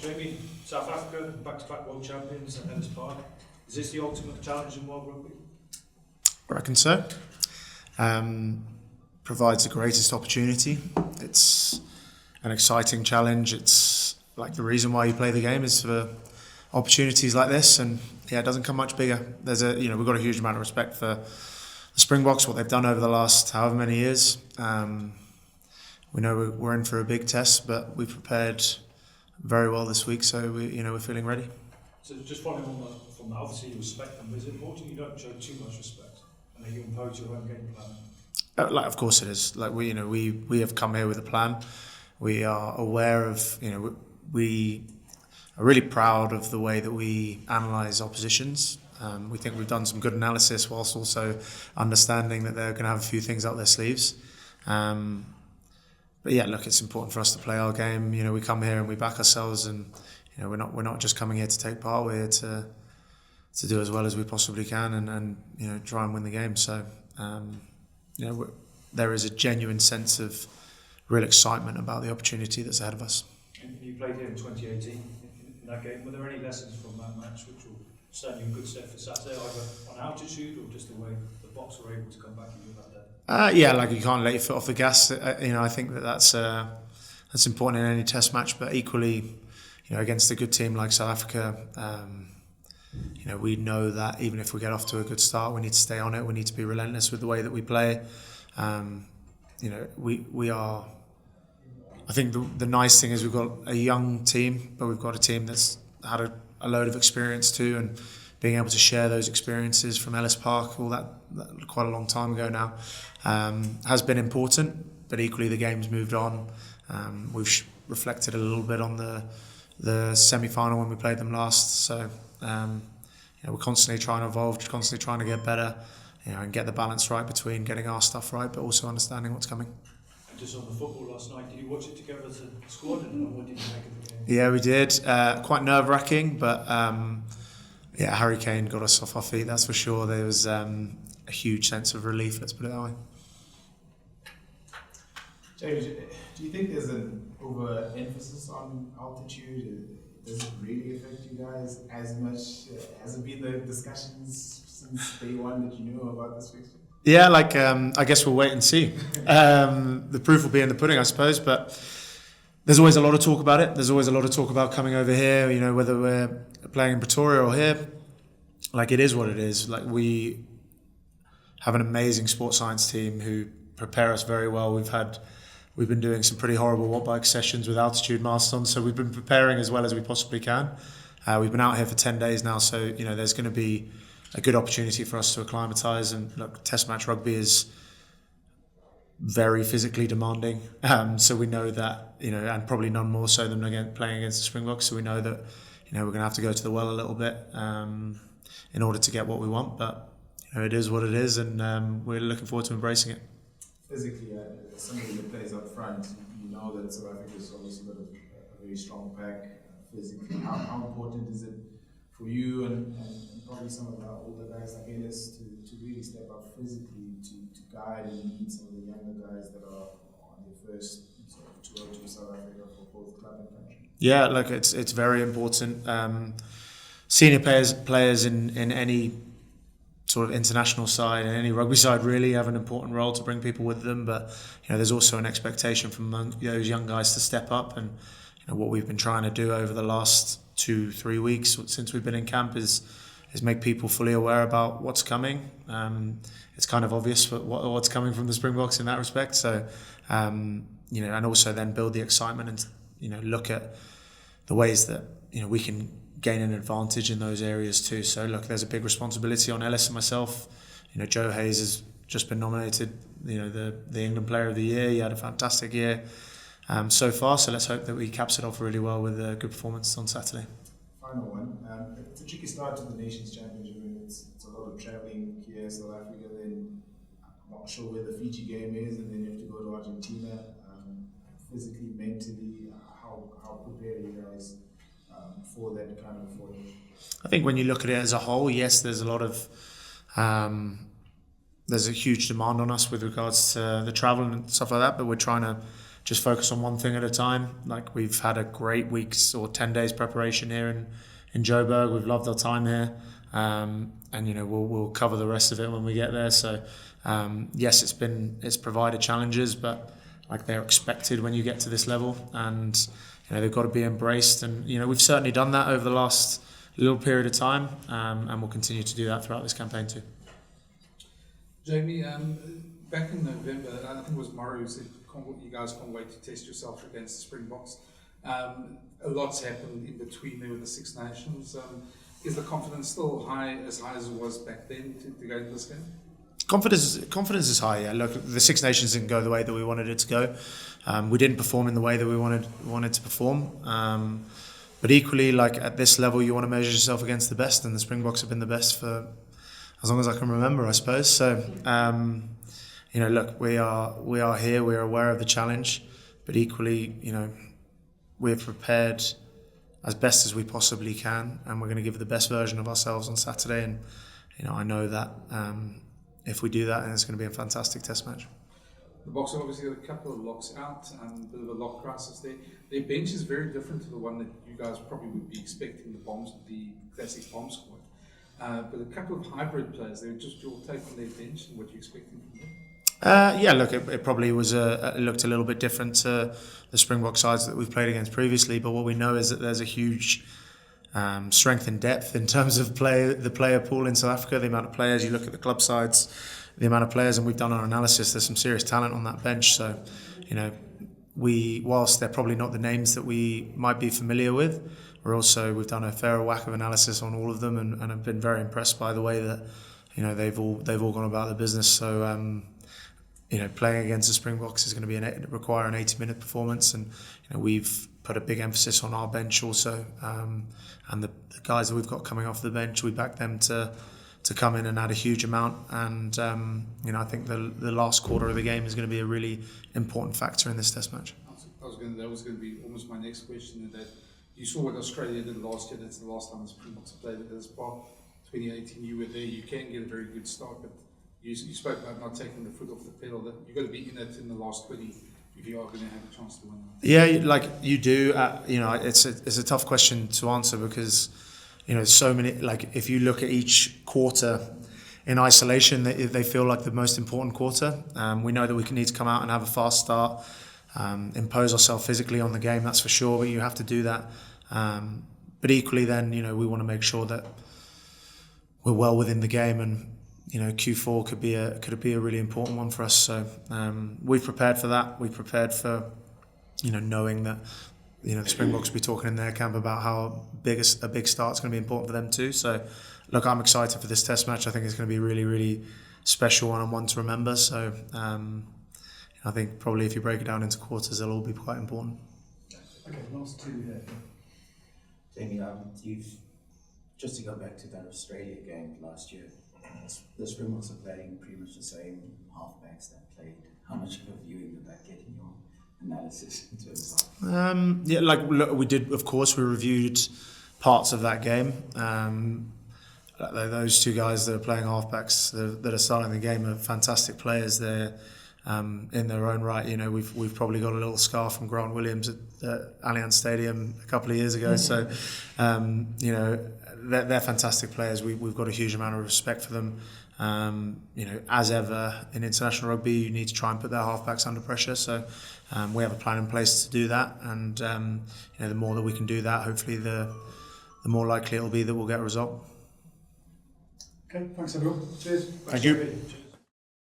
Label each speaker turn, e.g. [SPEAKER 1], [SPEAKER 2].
[SPEAKER 1] Jamie, South Africa, back-to-back world champions at Ellis Park. Is this the ultimate challenge in world rugby?
[SPEAKER 2] I reckon so. Provides the greatest opportunity. It's an exciting challenge. It's like the reason why you play the game is for opportunities like this, and yeah, it doesn't come much bigger. We've got a huge amount of respect for the Springboks, what they've done over the last however many years. We know we're in for a big test, but we've prepared very well this week, so we're feeling ready.
[SPEAKER 1] So just following on from that, obviously you respect them, but is it important you don't show too much respect and that you impose your own game plan?
[SPEAKER 2] Of course it is. We have come here with a plan. We are aware of, we are really proud of the way that we analyse oppositions. We think we've done some good analysis whilst also understanding that they're going to have a few things up their sleeves. But yeah, look, it's important for us to play our game. We come here and we back ourselves, and we're not just coming here to take part. We're here to do as well as we possibly can, and try and win the game. So there is a genuine sense of real excitement about the opportunity that's ahead of us.
[SPEAKER 1] And you played here in 2018 in that game. Were there any lessons from that match which will stand you in good stead for Saturday, either on altitude or just the way the Boks were able to come back and do that day?
[SPEAKER 2] You can't let your foot off the gas. I think that's important in any test match, but equally, against a good team like South Africa, we know that even if we get off to a good start, we need to stay on it. We need to be relentless with the way that we play. We are. I think the nice thing is we've got a young team, but we've got a team that's had a load of experience too, and being able to share those experiences from Ellis Park, all that quite a long time ago now, has been important. But equally, the game's moved on. We've reflected a little bit on the semi-final when we played them last. So we're constantly trying to evolve, constantly trying to get better, and get the balance right between getting our stuff right, but also understanding what's coming.
[SPEAKER 1] And just on the football last night, did you watch it together as a squad, and what did you make of the game?
[SPEAKER 2] Yeah, we did. Quite nerve-wracking, but Harry Kane got us off our feet, that's for sure. There was a huge sense of relief, let's put it that way.
[SPEAKER 3] James, do you think there's an over-emphasis on altitude? Does it really affect you guys as much? Has it been the discussions since day one that you knew about this fixture?
[SPEAKER 2] Yeah, I guess we'll wait and see. The proof will be in the pudding, I suppose, but there's always a lot of talk about it. There's always a lot of talk about coming over here, whether we're playing in Pretoria or here. It is what it is. We have an amazing sports science team who prepare us very well. We've been doing some pretty horrible watt bike sessions with altitude masks on, so we've been preparing as well as we possibly can. We've been out here for 10 days now, so there's going to be a good opportunity for us to acclimatise. And look, Test match rugby is very physically demanding, so we know that and probably none more so than playing against the Springboks. So we know that we're going to have to go to the well a little bit in order to get what we want. But it is what it is, and we're looking forward to embracing it.
[SPEAKER 3] Physically, somebody that plays up front, you know that South Africa's obviously got a very strong pack physically. How important is it for you and probably some of our older guys like Ellis to really step up physically to guide and lead some of the younger guys that are on their first sort of tour to South Africa for both club and country?
[SPEAKER 2] Yeah, look, it's very important. Senior players in any sort of international side and any rugby side really have an important role to bring people with them, but there's also an expectation from those young guys to step up. And what we've been trying to do over the last 2-3 weeks since we've been in camp is make people fully aware about what's coming. It's kind of obvious what's coming from the Springboks in that respect. So and also then build the excitement and look at the ways that we can gain an advantage in those areas too. So look, there's a big responsibility on Ellis and myself. Joe Hayes has just been nominated the England Player of the Year. He had a fantastic year so far, so let's hope that we caps it off really well with a good performance on Saturday.
[SPEAKER 3] Final one. It's a tricky start to the Nations Championship. It's a lot of travelling here, South Africa, then I'm not sure where the Fiji game is, and then you have to go to Argentina. Physically, mentally, how prepared are you guys for that kind of voyage?
[SPEAKER 2] I think when you look at it as a whole, yes, there's a lot of there's a huge demand on us with regards to the travel and stuff like that, but we're trying to just focus on one thing at a time. Like we've had a great week's or 10 days preparation here in Joburg. We've loved our time here, and we'll cover the rest of it when we get there. So yes, it's provided challenges, but like they're expected when you get to this level, and they've got to be embraced. And we've certainly done that over the last little period of time, and we'll continue to do that throughout this campaign too.
[SPEAKER 4] Jamie, back in November, I think it was Morrow who said you guys can't wait to test yourself against the Springboks. A lot's happened in between there with the Six Nations. Is the confidence still as high as it was back then to go into this game?
[SPEAKER 2] Confidence is high. Yeah. Look, the Six Nations didn't go the way that we wanted it to go. We didn't perform in the way that we wanted to perform. But equally, like at this level, you want to measure yourself against the best, and the Springboks have been the best for as long as I can remember, I suppose. So, look, we are here. We are aware of the challenge, but equally, we're prepared as best as we possibly can, and we're going to give the best version of ourselves on Saturday. And I know that if we do that, then it's going to be a fantastic test match.
[SPEAKER 4] The Boks have obviously got a couple of locks out, a bit of a lock crisis there. Their bench is very different to the one that you guys probably would be expecting, the classic bomb squad. But a couple of hybrid players, they're just your take on their bench and what you're expecting from them?
[SPEAKER 2] Look, it probably was it looked a little bit different to the Springbok sides that we've played against previously, but what we know is that there's a huge strength and depth in terms of the player pool in South Africa, the amount of players. You look at the club sides, the amount of players, and we've done our analysis, there's some serious talent on that bench. So, whilst they're probably not the names that we might be familiar with, we've done a fair whack of analysis on all of them, and I've been very impressed by the way that they've all gone about the business. So playing against the Springboks is going to require an 80-minute performance, and we've put a big emphasis on our bench also, and the guys that we've got coming off the bench, we back them to come in and add a huge amount. And I think the last quarter of the game is going to be a really important factor in this test match.
[SPEAKER 4] That was going to be almost my next question. That you saw what Australia did last year. That's the last time the Springboks played at Ellis Park. 2018, you were there. You can get a very good start, but you spoke about not taking the foot off the pedal. That you've got to be in it in the last 20 if you are going to have a chance to win.
[SPEAKER 2] Yeah, like you do. It's a tough question to answer because so many. Like if you look at each quarter in isolation, they feel like the most important quarter. We know that we need to come out and have a fast start, impose ourselves physically on the game. That's for sure. But you have to do that. But equally, then we want to make sure that we're well within the game, and Q4 could be a really important one for us. So we've prepared for that. We've prepared for knowing that the Springboks will be talking in their camp about how a big start's going to be important for them too. So look, I'm excited for this test match. I think it's going to be really, really special and one to remember. So I think probably if you break it down into quarters, they'll all be quite important.
[SPEAKER 5] Okay, last two here.
[SPEAKER 6] Jamie, you've just to go back to that Australia game last year. The Springboks are playing pretty much the same halfbacks that played. How much of a viewing did that get in your analysis in terms of?
[SPEAKER 2] Look, we did. Of course, we reviewed parts of that game. Those two guys that are playing halfbacks that are starting the game are fantastic players. They're in their own right. We've probably got a little scar from Grant Williams at Allianz Stadium a couple of years ago. So they're fantastic players. We've got a huge amount of respect for them. As ever in international rugby, you need to try and put their halfbacks under pressure. So we have a plan in place to do that, and the more that we can do that, hopefully the more likely it'll be that we'll get a result.
[SPEAKER 5] Okay, thanks everyone. Cheers.
[SPEAKER 2] Thank you.